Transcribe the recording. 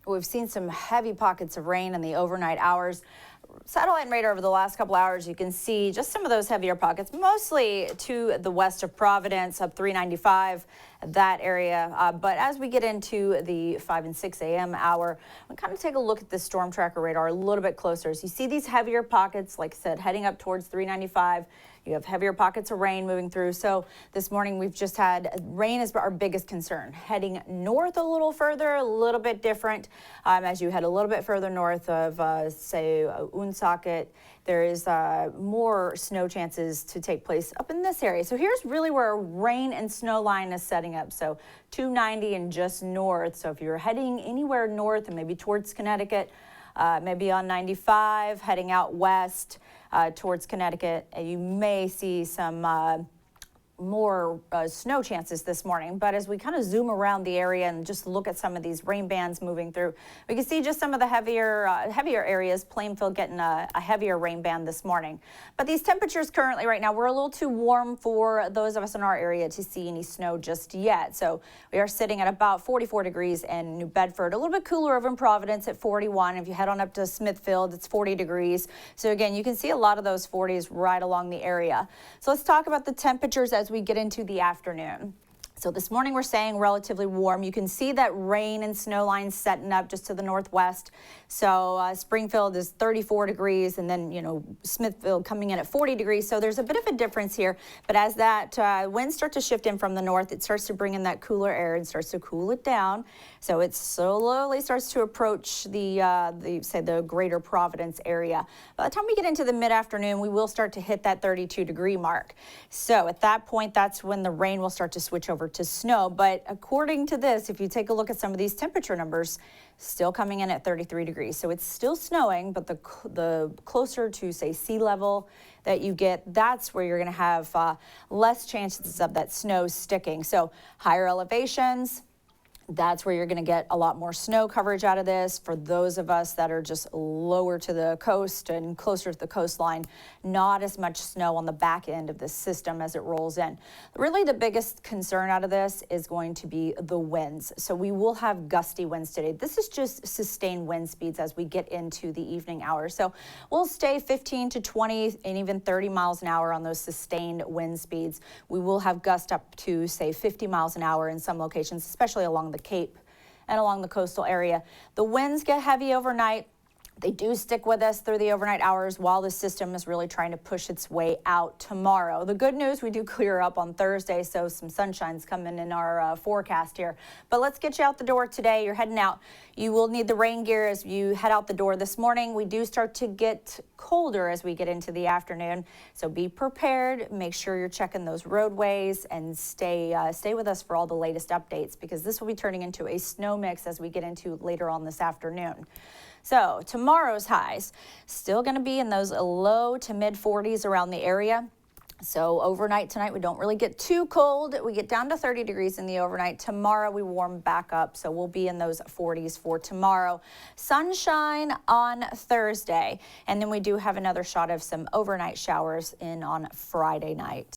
We've seen some heavy pockets of rain in the overnight hours. Satellite and radar over the last couple hours, you can see just some of those heavier pockets, mostly to the west of Providence, up 395, that area. But as we get into the 5 and 6 a.m. hour, we kind of take a look at the storm tracker radar a little bit closer. So you see these heavier pockets, like I said, heading up towards 395. You have heavier pockets of rain moving through. So this morning we've just had rain is our biggest concern. Heading north a little further, a little bit different. As you head a little bit further north of, say, Woonsocket, there is more snow chances to take place up in this area. So here's really where a rain and snow line is setting up. So 290 and just north. So if you're heading anywhere north and maybe towards Connecticut, maybe on 95, heading out west towards Connecticut, you may see some more snow chances this morning. But as we kind of zoom around the area and just look at some of these rain bands moving through, we can see just some of the heavier areas. Plainfield getting a heavier rain band this morning. But these temperatures currently right now, we're a little too warm for those of us in our area to see any snow just yet. So we are sitting at about 44 degrees in New Bedford, a little bit cooler over in Providence at 41. If you head on up to Smithfield, it's 40 degrees. So again, you can see a lot of those 40s right along the area. So let's talk about the temperatures as we get into the afternoon. So this morning we're saying relatively warm. You can see that rain and snow lines setting up just to the northwest. So Springfield is 34 degrees, and then, you know, Smithfield coming in at 40 degrees. So there's a bit of a difference here. But as that winds start to shift in from the north, it starts to bring in that cooler air and starts to cool it down. So it slowly starts to approach the greater Providence area. By the time we get into the mid-afternoon, we will start to hit that 32-degree mark. So at that point, that's when the rain will start to switch over to snow. But according to this, if you take a look at some of these temperature numbers, still coming in at 33 degrees. So it's still snowing, but the closer to, say, sea level that you get, that's where you're going to have less chances of that snow sticking. So higher elevations, that's where you're going to get a lot more snow coverage out of this. For those of us that are just lower to the coast and closer to the coastline, not as much snow on the back end of this system as it rolls in. Really, the biggest concern out of this is going to be the winds. So we will have gusty winds today. This is just sustained wind speeds as we get into the evening hours. So we'll stay 15 to 20 and even 30 miles an hour on those sustained wind speeds. We will have gusts up to, say, 50 miles an hour in some locations, especially along the Cape and along the coastal area. The winds get heavy overnight. They do stick with us through the overnight hours while the system is really trying to push its way out tomorrow. The good news, we do clear up on Thursday, so some sunshine's coming in our forecast here. But let's get you out the door today. You're heading out. You will need the rain gear as you head out the door this morning. We do start to get colder as we get into the afternoon, so be prepared. Make sure you're checking those roadways and stay with us for all the latest updates, because this will be turning into a snow mix as we get into later on this afternoon. So tomorrow's highs still going to be in those low to mid 40s around the area. So overnight tonight, we don't really get too cold. We get down to 30 degrees in the overnight. Tomorrow we warm back up, so we'll be in those 40s for tomorrow. Sunshine on Thursday, and then we do have another shot of some overnight showers in on Friday night.